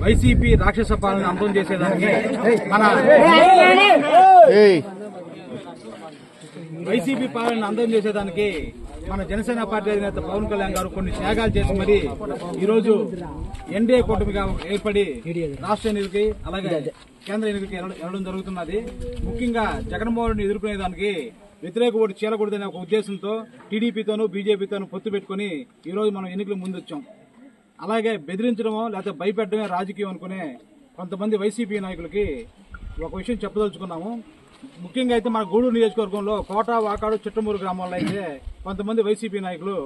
YCP రాక్షస పాలన అంతం చేసేదానికి మన వైసీపీ పాలన అంతం చేసేదానికి మన జనసేన పార్టీ అధినేత పవన్ కళ్యాణ్ గారు కొన్ని త్యాగాలు చేసి మరి ఈరోజు ఎన్డీఏ కూటమిగా ఏర్పడి రాష్ట్ర ఎన్నికలకి అలాగే కేంద్ర ఎన్నికలకి వెళ్ళడం జరుగుతున్నది. ముఖ్యంగా జగన్మోహన్ రెడ్డిని ఎదుర్కొనేదానికి వ్యతిరేక ఓటు చీలకూడదనే ఒక ఉద్దేశంతో టీడీపీతోనూ బీజేపీతోనూ పొత్తు పెట్టుకుని ఈ రోజు మనం ఎన్నికల ముందొచ్చాం. అలాగే బెదిరించడమో లేకపోతే భయపెట్టడమే రాజకీయం అనుకునే కొంతమంది వైసీపీ నాయకులకి ఒక విషయం చెప్పదలుచుకున్నాము. ముఖ్యంగా అయితే మన గూడూరు నియోజకవర్గంలో కోట, వాకాడు, చిట్టమూరు గ్రామాల్లో అయితే కొంతమంది వైసీపీ నాయకులు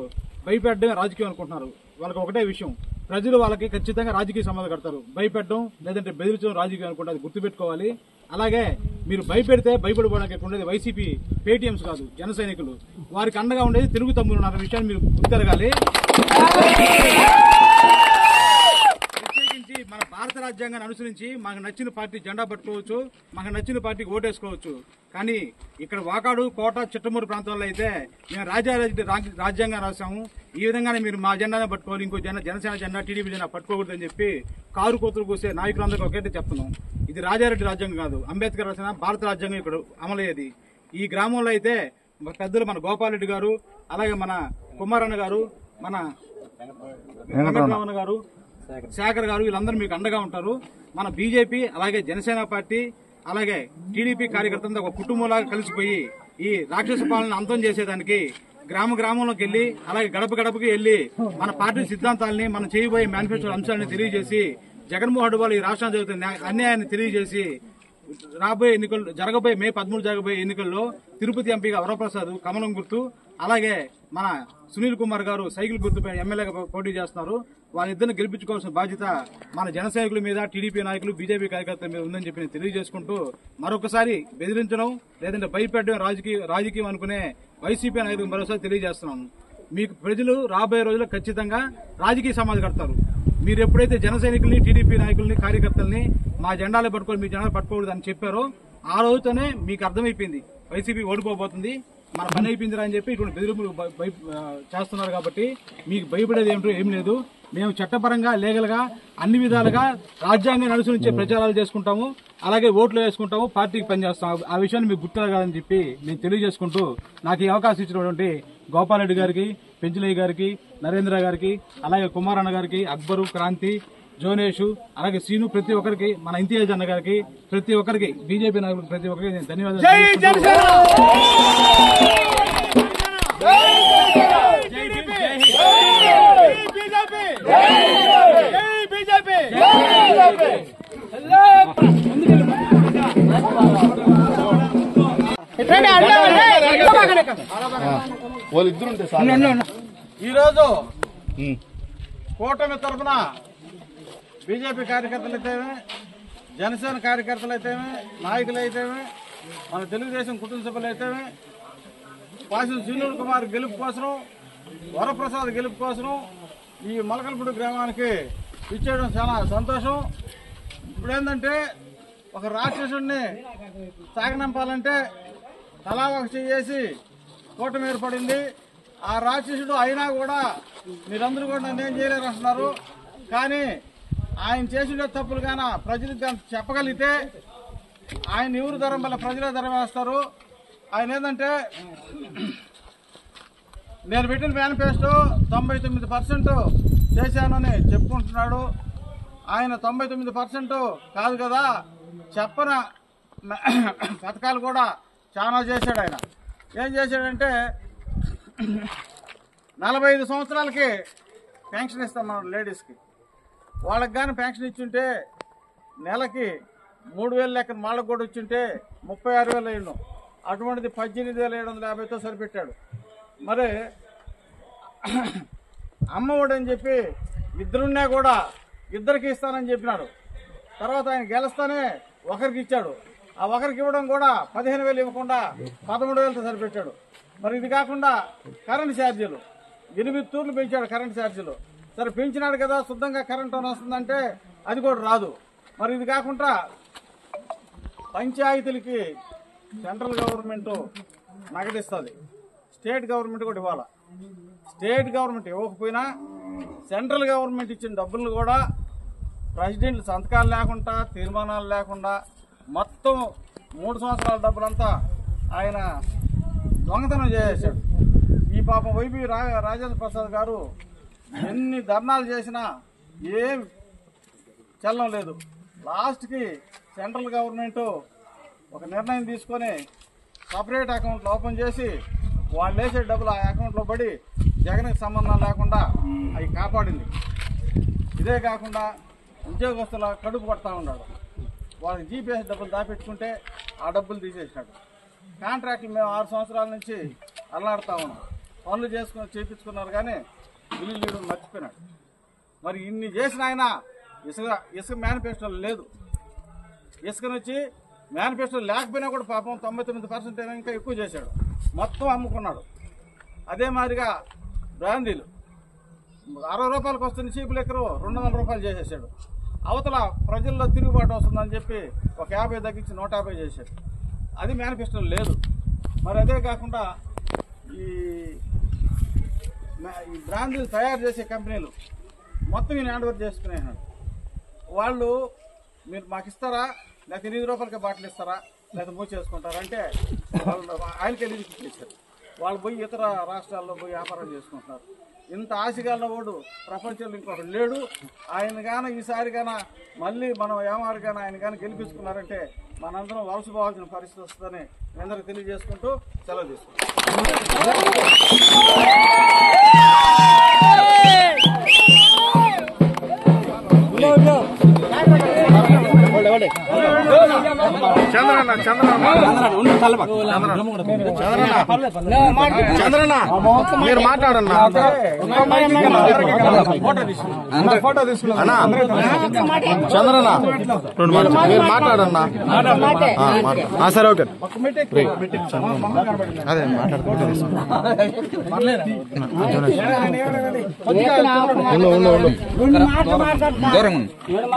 భయపెట్టడమే రాజకీయం అనుకుంటున్నారు. వాళ్ళకి ఒకటే విషయం, ప్రజలు వాళ్ళకి ఖచ్చితంగా రాజకీయ సమాధానం కడతారు. భయపెట్టడం లేదంటే బెదిరించడం రాజకీయం అనుకుంటే అది గుర్తుపెట్టుకోవాలి. అలాగే మీరు భయపెడితే భయపడిపోవడానికి ఉండేది వైసీపీ పేటీఎంస్ కాదు, జన సైనికులు. వారికి అండగా ఉండేది తెలుగు తమ్ములు ఉన్న విషయాన్ని మీరు గుర్తెరగాలి. ప్రత్యేకించి మన భారత రాజ్యాంగాన్ని అనుసరించి మనకు నచ్చిన పార్టీ జెండా పట్టుకోవచ్చు, మనకు నచ్చిన పార్టీకి ఓటేసుకోవచ్చు. కానీ ఇక్కడ వాకాడు, కోట, చిట్టమూరు ప్రాంతాల్లో అయితే మేము రాజ్యాంగం రాశాము, ఈ విధంగానే మీరు మా జెండానే పట్టుకోవాలి, ఇంకో జనసేన జెండా, టీడీపీ జెండా పట్టుకోకూడదని చెప్పి కారు కోతులు కూసే నాయకులందరికీ ఒకటే చెప్తున్నాం. ఇది రాజారెడ్డి రాజ్యాంగం కాదు, అంబేద్కర్ రాసిన భారత రాజ్యాంగం ఇక్కడ అమలయ్యేది. ఈ గ్రామంలో అయితే పెద్దలు మన గోపాలరెడ్డి గారు, అలాగే మన కుమారన్న గారు, మన వెంకటరమణ గారు, శేఖర్ గారు, వీళ్ళందరూ మీకు అండగా ఉంటారు. మన బీజేపీ అలాగే జనసేన పార్టీ అలాగే టీడీపీ కార్యకర్తలతో ఒక కుటుంబంలాగా కలిసిపోయి ఈ రాక్షస పాలన అంతం చేసేదానికి గ్రామంలోకి వెళ్లి అలాగే గడపకి వెళ్లి మన పార్టీ సిద్ధాంతాలని, మనం చేయబోయే మేనిఫెస్టో అంశాలను తెలియజేసి జగన్మోహన్ రెడ్డి వాళ్ళు ఈ రాష్ట్రానికి జరుగుతున్న అన్యాయాన్ని తెలియజేసి జరగబోయే మే 13 జరగబోయే ఎన్నికల్లో తిరుపతి ఎంపీగా వరప్రసాద్ కమలం గుర్తు, అలాగే మన సునీల్ కుమార్ గారు సైకిల్ గుర్తుపై ఎమ్మెల్యేగా పోటీ చేస్తున్నారు. వాళ్ళిద్దరిని గెలిపించుకోవాల్సిన బాధ్యత మన జన సైనికుల మీద, టీడీపీ నాయకులు, బీజేపీ కార్యకర్తల మీద ఉందని చెప్పి నేను తెలియజేసుకుంటూ మరొకసారి బెదిరించడం లేదంటే భయపెట్టడం రాజకీయం అనుకునే వైసీపీ నాయకులకు మరోసారి తెలియజేస్తున్నాను. మీకు ప్రజలు రాబోయే రోజుల్లో ఖచ్చితంగా రాజకీయ సమాధి కడతారు. మీరు ఎప్పుడైతే జన సైనికుల్ని, టీడీపీ నాయకుల్ని, కార్యకర్తల్ని మా జెండాలు పట్టుకోవాలి, మీ జెండాలు పట్టుకోకూడదు అని చెప్పారో ఆ రోజుతోనే మీకు అర్థమైపోయింది వైసీపీ ఓడిపోబోతుంది, మన పని అయిపోయిందిరా అని చెప్పి ఇటువంటి బెదిరింపులు చేస్తున్నారు. కాబట్టి మీకు భయపడేది ఏం లేదు. మేము చట్టపరంగా, లీగల్ గా అన్ని విధాలుగా రాజ్యాంగాన్ని అనుసరించే ప్రచారాలు చేసుకుంటాము, అలాగే ఓట్లు వేసుకుంటాము, పార్టీకి పనిచేస్తాము. ఆ విషయాన్ని మీకు గుర్తురాగాలని చెప్పి నేను తెలియజేసుకుంటూ నాకు ఈ అవకాశం ఇచ్చినటువంటి గోపాలరెడ్డి గారికి, పెంచులయ్య గారికి, నరేంద్ర గారికి, అలాగే కుమారన్న గారికి, అక్బరు, క్రాంతి, జోనేషు, అలాగే శ్రీను, ప్రతి ఒక్కరికి, మన ఇంతియాజ్ అన్న గారికి, ప్రతి ఒక్కరికి, బీజేపీ నాయకులకు ప్రతి ఒక్కరికి నేను ధన్యవాదాలు. ఈరోజు కూటమి తరఫున బీజేపీ కార్యకర్తలైతేనే, జనసేన కార్యకర్తలైతేనే, నాయకులైతేనే, మన తెలుగుదేశం కుటుంబ సభ్యులైతేనే పాసిన సునీల్ కుమార్ గెలుపు కోసం, వరప్రసాద్ గెలుపు కోసం ఈ మలకలపూడి గ్రామానికి ఇచ్చేయడం చాలా సంతోషం. ఇప్పుడు ఏంటంటే ఒక రాక్షసుడిని సాగనంపాలంటే తలా ఒక చేసి కూటమి ఏర్పడింది. ఆ రాక్షసుడు అయినా కూడా మీరందరూ కూడా నన్ను ఏం చేయలేరు అంటున్నారు. కానీ ఆయన చేసిన తప్పులు కానీ ప్రజలకు చెప్పగలిగితే ఆయన ఎవరు ధరం వల్ల ప్రజలే ధరం వేస్తారు. ఆయన ఏంటంటే నేను పెట్టిన మేనిఫెస్టో 99% చేశానని చెప్పుకుంటున్నాడు. ఆయన 99% కాదు కదా, చెప్పన పథకాలు కూడా చాలా చేశాడు. ఆయన ఏం చేశాడంటే 45 సంవత్సరాలకి పెన్షన్ ఇస్తాం మన లేడీస్కి. వాళ్ళకి కానీ పెన్షన్ ఇచ్చుంటే నెలకి 3,000 లెక్కన వాళ్ళకు కూడా వచ్చింటే 36,000 అయ్యిండు. అటువంటిది 18,750తో సరిపెట్టాడు. మరి అమ్మఒడి అని చెప్పి ఇద్దరున్నా కూడా ఇద్దరికి ఇస్తానని చెప్పినాడు. తర్వాత ఆయన గెలుస్తానే ఒకరికి ఇచ్చాడు. ఆ ఒకరికి ఇవ్వడం కూడా 15,000 ఇవ్వకుండా 13,000తో సరిపెట్టాడు. మరి ఇది కాకుండా కరెంటు ఛార్జీలు 8 తూర్లు పెంచాడు కరెంట్ ఛార్జీలు. సరే పెంచినాడు కదా శుద్ధంగా కరెంట్ వస్తుందంటే అది కూడా రాదు. మరి ఇది కాకుండా పంచాయతీలకి సెంట్రల్ గవర్నమెంట్ నగదిస్తుంది, స్టేట్ గవర్నమెంట్ కూడా ఇవ్వాలి. స్టేట్ గవర్నమెంట్ ఇవ్వకపోయినా సెంట్రల్ గవర్నమెంట్ ఇచ్చిన డబ్బులను కూడా ప్రెసిడెంట్ సంతకాలు లేకుండా తీర్మానాలు లేకుండా మొత్తం 3 సంవత్సరాల డబ్బులంతా ఆయన దొంగతనం చేసేసాడు. ఈ పాపం వైపీ రాజేంద్ర ప్రసాద్ గారు ఎన్ని ధర్నాలు చేసినా ఏం చల్లం లేదు. లాస్ట్కి సెంట్రల్ గవర్నమెంట్ ఒక నిర్ణయం తీసుకొని సపరేట్ అకౌంట్లు ఓపెన్ చేసి వాళ్ళు వేసే డబ్బులు ఆ అకౌంట్లో పడి జగన్కి సంబంధం లేకుండా అవి కాపాడింది. ఇదే కాకుండా ఉద్యోగస్తుల కడుపు కొడతా ఉన్నాడు. వాళ్ళకి జీపీఎస్ డబ్బులు దాపెట్టుకుంటే ఆ డబ్బులు తీసేసాడు. కాంట్రాక్ట్లు మేము 6 సంవత్సరాల నుంచి అల్లాడుతూ ఉన్నాం. పనులు చేయించుకున్నారు కానీ బిల్లులు మర్చిపోయినాడు. మరి ఇన్ని చేసిన ఆయన ఇసుక మేనిఫెస్టోలు లేదు. ఇసుక నుంచి మేనిఫెస్టో లేకపోయినా కూడా పాపం 99% అయినా ఇంకా ఎక్కువ చేశాడు. మొత్తం అమ్ముకున్నాడు. అదే మాదిరిగా బ్రాందీలు 60 రూపాయలకు వస్తున్న చీప్ లెక్కరు 200 రూపాయలు చేసేసాడు. అవతల ప్రజల్లో తిరుగుబాటు వస్తుందని చెప్పి ఒక 50 తగ్గించి 150 చేశాడు. అది మేనిఫెస్టోలో లేదు. మరి అదే కాకుండా ఈ బ్రాందీలు తయారు చేసే కంపెనీలు మొత్తం ఈయన హ్యాండ్ ఓవర్ చేసుకునేనాడు. వాళ్ళు మీరు మాకు ఇస్తారా, లేకపోతే 8 రూపాయలకి బాటిల్ ఇస్తారా, లేకపోతే మూసేసుకుంటారా అంటే వాళ్ళు ఆయనకే చేశారు. వాళ్ళు పోయి ఇతర రాష్ట్రాల్లో పోయి వ్యాపారం చేసుకుంటున్నారు. ఇంత ఆశగాళ్ళ వాడు ప్రపంచంలో ఇంకొకటి లేడు. ఆయన గాన ఈసారి గాన మళ్ళీ మనం ఏమారు గాన ఆయన గాన గెలిపించుకున్నారంటే మనందరం వలసపోవాల్సిన పరిస్థితి వస్తుందని అందరికి తెలియజేసుకుంటూ సెలవు తీసుకుంటాం. చంద్రన్న మీరు మాట్లాడన్నా. ఫోటో తీసుకున్నా చంద్రన్న మీరు మాట్లాడన్నా. సరే ఓకే అదే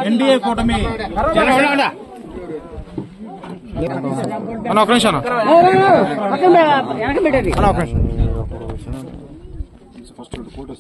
ఎన్డీఏ కూటమి ఒక నిమిషం ఫస్ట్ ఫోటో